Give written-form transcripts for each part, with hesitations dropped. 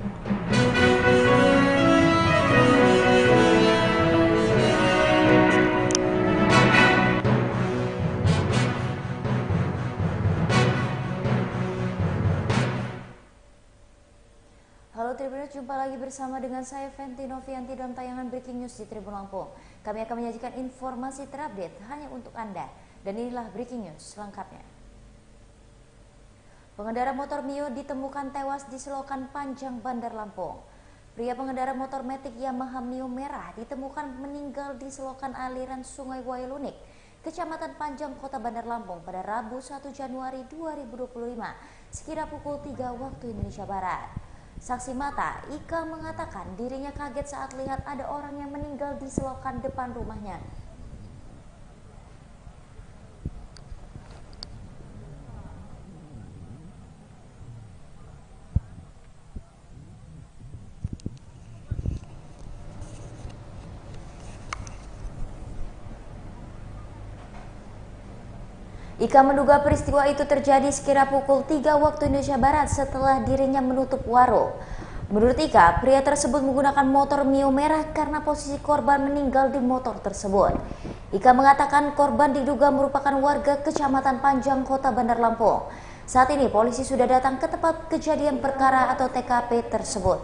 Halo Tribuners, jumpa lagi bersama dengan saya Fenty Novianti dalam tayangan Breaking News di Tribun Lampung. Kami akan menyajikan informasi terupdate hanya untuk Anda. Dan inilah Breaking News selengkapnya. Pengendara motor Mio ditemukan tewas di selokan Panjang, Bandar Lampung. Pria pengendara motor Matic Yamaha Mio merah ditemukan meninggal di selokan aliran Sungai Wailunik, Kecamatan Panjang, Kota Bandar Lampung pada Rabu 1 Januari 2025, sekira pukul 3 waktu Indonesia Barat. Saksi mata, Ika mengatakan dirinya kaget saat lihat ada orang yang meninggal di selokan depan rumahnya. Ika menduga peristiwa itu terjadi sekira pukul 3 waktu Indonesia Barat setelah dirinya menutup warung. Menurut Ika, pria tersebut menggunakan motor Mio merah karena posisi korban meninggal di motor tersebut. Ika mengatakan korban diduga merupakan warga Kecamatan Panjang, Kota Bandar Lampung. Saat ini polisi sudah datang ke tempat kejadian perkara atau TKP tersebut.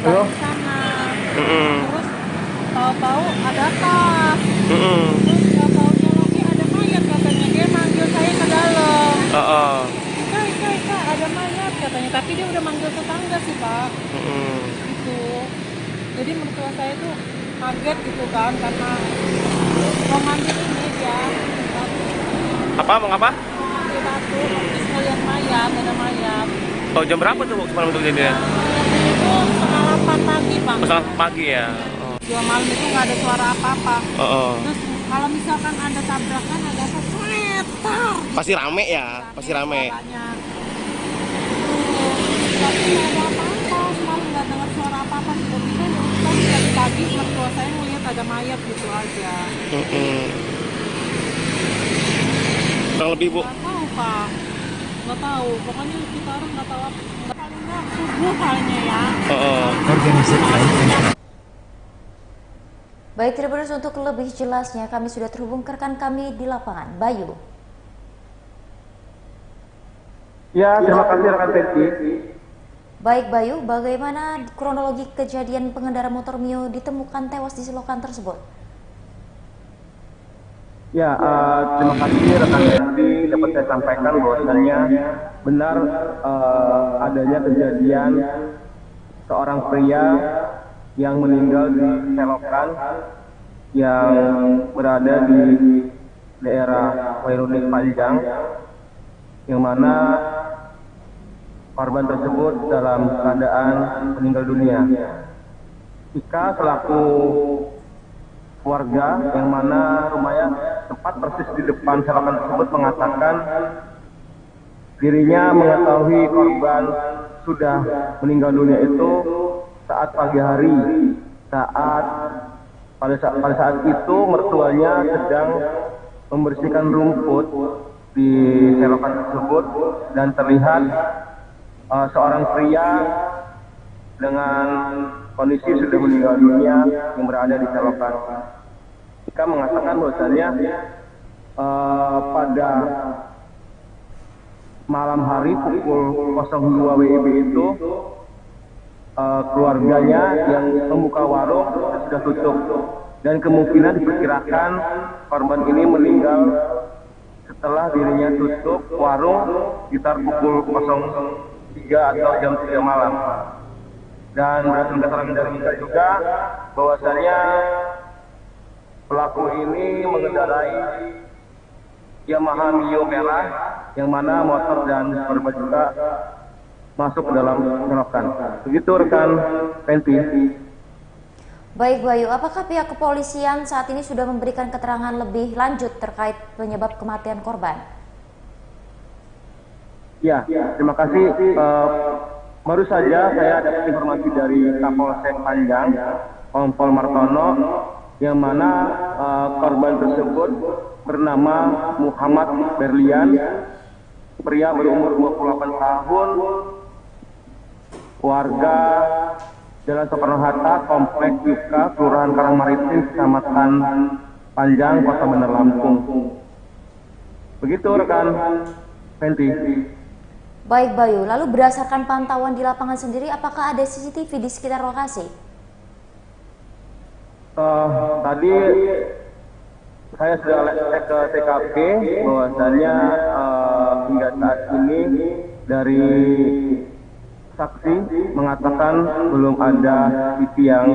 Terus tahu-tahu ada tas. Terus tahu-taunya lagi ada mayat katanya, dia manggil saya ke dalam. Kak, ada mayat katanya, tapi dia udah manggil tetangga sih Pak. Gitu. Jadi mertua saya tuh kaget gitu kan, karena mau ngambil ini dia. Apa? Mau ngapa? Mau ngambil batu, terus ngeliat mayat, ada mayat. Oh, jam berapa tuh semalam itu kejadiannya? Itu setengah 8 pagi Pak. Setengah pagi ya? Dua malam itu nggak ada suara apa-apa. Terus kalau misalkan ada tabrakan, ada semeter. Pasti rame ya? Pasti rame. Tapi nggak ada apa-apa, semalam nggak dengar suara apa-apa. Tiba-tiba tadi pagi mertua saya ngeliat ada mayat gitu aja. Kurang lebih Bu? Nggak tahu Pak, nggak tahu. Pokoknya kita orang nggak tahu apa. Palingnya subuh palingnya ya. Baik Tribuners, untuk lebih jelasnya kami sudah terhubung ke rekan kami di lapangan, Bayu. Ya, terima kasih rekan Fenty. Baik Bayu, bagaimana kronologi kejadian pengendara motor Mio ditemukan tewas di selokan tersebut? Ya, terima kasih rekan Fenty, dapat saya sampaikan bahwasannya benar adanya kejadian seorang pria yang meninggal di selokan yang berada di daerah Wailunik Panjang, yang mana korban tersebut dalam keadaan meninggal dunia. Ika selaku warga yang mana rumahnya tepat persis di depan selokan tersebut mengatakan dirinya mengetahui korban sudah meninggal dunia itu saat pagi hari, pada saat itu mertuanya sedang membersihkan rumput di selokan tersebut dan terlihat seorang pria dengan kondisi sudah meninggal dunia yang berada di selokan. Ika mengatakan bahwasannya pada malam hari pukul 02 WIB itu keluarganya yang membuka warung sudah tutup dan kemungkinan diperkirakan korban ini meninggal setelah dirinya tutup warung sekitar pukul 03 atau jam 3 malam. Dan berdasarkan keterangan dari Ika juga bahwasannya pelaku ini mengendarai Yamaha Mio merah yang mana motor dan korban juga masuk ke dalam selokan. Begitu rekan Penti. Baik Bayu, apakah pihak kepolisian saat ini sudah memberikan keterangan lebih lanjut terkait penyebab kematian korban? Ya, terima kasih. Baru saja saya dapat informasi dari Kapolsek Panjang, Kompol Martono, yang mana korban tersebut bernama Muhammad Berlian, pria berumur 28 tahun, warga Jalan Soekarno-Hatta, Komplek Yuka, Kelurahan Karangmaritim, Kecamatan Panjang, Kota Bandar Lampung. Begitu rekan Fenty. Baik Bayu, lalu berdasarkan pantauan di lapangan sendiri, apakah ada CCTV di sekitar lokasi? Tadi saya sudah cek ke TKP, bahwasannya hingga saat ini dari saksi mengatakan belum ada CCTV yang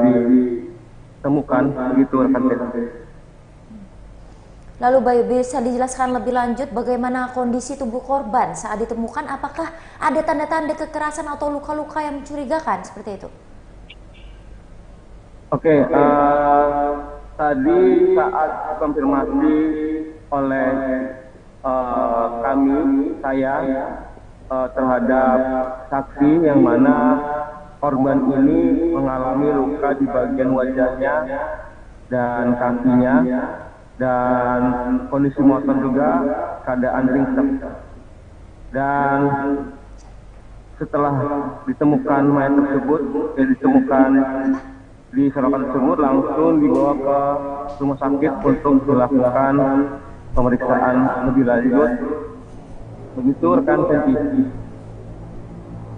ditemukan, begitu rekan Fenty. Lalu Bayu, bisa dijelaskan lebih lanjut bagaimana kondisi tubuh korban saat ditemukan? Apakah ada tanda-tanda kekerasan atau luka-luka yang mencurigakan seperti itu? Oke, tadi saat konfirmasi oleh saya terhadap saksi yang mana korban ini mengalami luka di bagian wajahnya dan kakinya, dan kondisi motor juga keadaan ringsek. Dan setelah ditemukan mayat tersebut, ditemukan di selokan tersebut, langsung dibawa ke rumah sakit untuk dilakukan pemeriksaan lebih lanjut. Begitu rekan Fenty.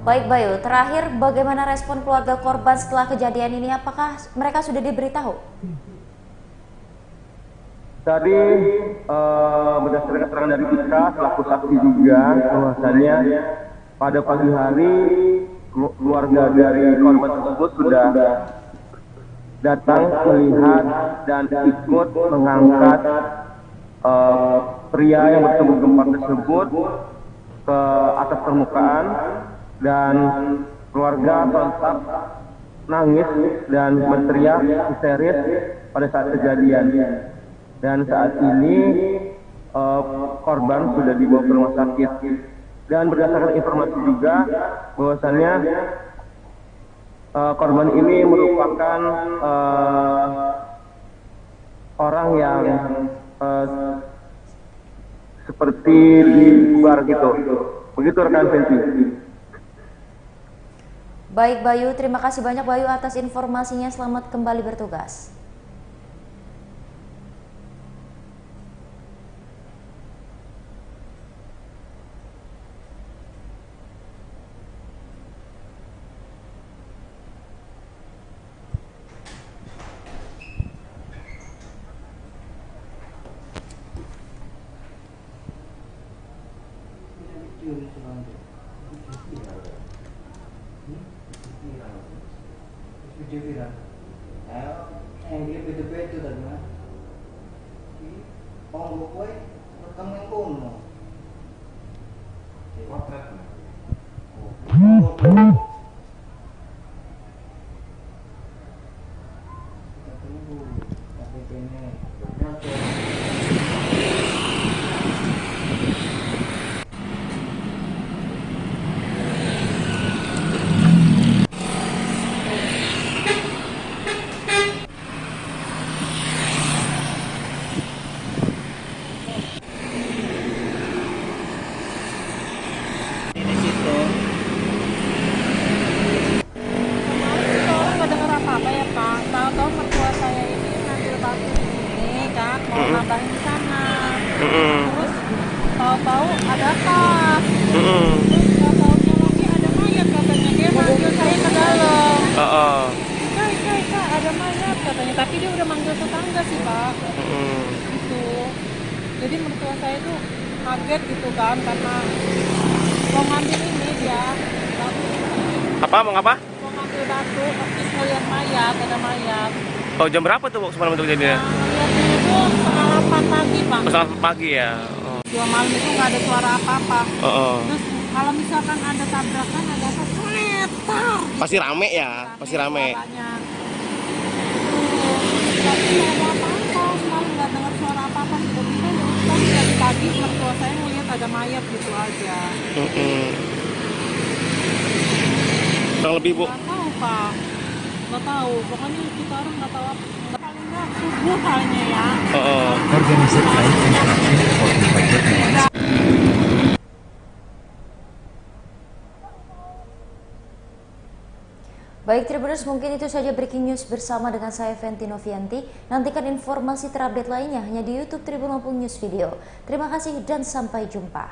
Baik Bayu, terakhir bagaimana respon keluarga korban setelah kejadian ini? Apakah mereka sudah diberitahu? Tadi berdasarkan keterangan dari Ika selaku saksi juga, bahwasannya pada pagi hari keluarga dari korban tersebut sudah datang melihat dan ikut mengangkat pria yang bertemu gempa tersebut ke atas permukaan, dan keluarga sontak nangis dan berteriak histeris pada saat kejadian. Dan saat ini korban sudah dibawa ke rumah sakit. Dan berdasarkan informasi juga bahwasannya korban ini merupakan orang yang seperti di bar gitu. Begitu rekan Fenty. Baik Bayu, terima kasih banyak Bayu atas informasinya. Selamat kembali bertugas. Video viral. Yang dia beda-beda tadi mah. Panggo kowe rekam yang kono. Potret. Kita tunggu. Tapi ini nyata. itu kaget gitu kan, karena mau ngambil ini dia batu. Apa, mau ngapa? Mau ngambil batu, terus ngeliat mayat, ada mayat. Oh, jam berapa tuh Bu semalam itu kejadiannya? Lihatnya itu setengah 8 pagi Pak. Setengah pagi ya? Oh. 2 malam itu nggak ada suara apa-apa. Oh. Terus kalau misalkan ada tabrakan, ada apa, meter. Pasti rame ya? Pasti rame. Suaranya. Tapi nggak ada apa-apa, semalam nggak dengar suara apa-apa. Tiba-tiba kan dari pagi mertua saya ngeliat ada mayat gitu aja. Kurang lebih Bu? Nggak tahu Pak, nggak tahu. Pokoknya kita orang nggak tahu apa. Paling nggak subuh kayaknya ya. Oh. Organizer lain interaktif for invited ones. Baik Tribuners, mungkin itu saja breaking news bersama dengan saya Fenty Novianti. Nantikan informasi terupdate lainnya hanya di YouTube Tribun Lampung News Video. Terima kasih dan sampai jumpa.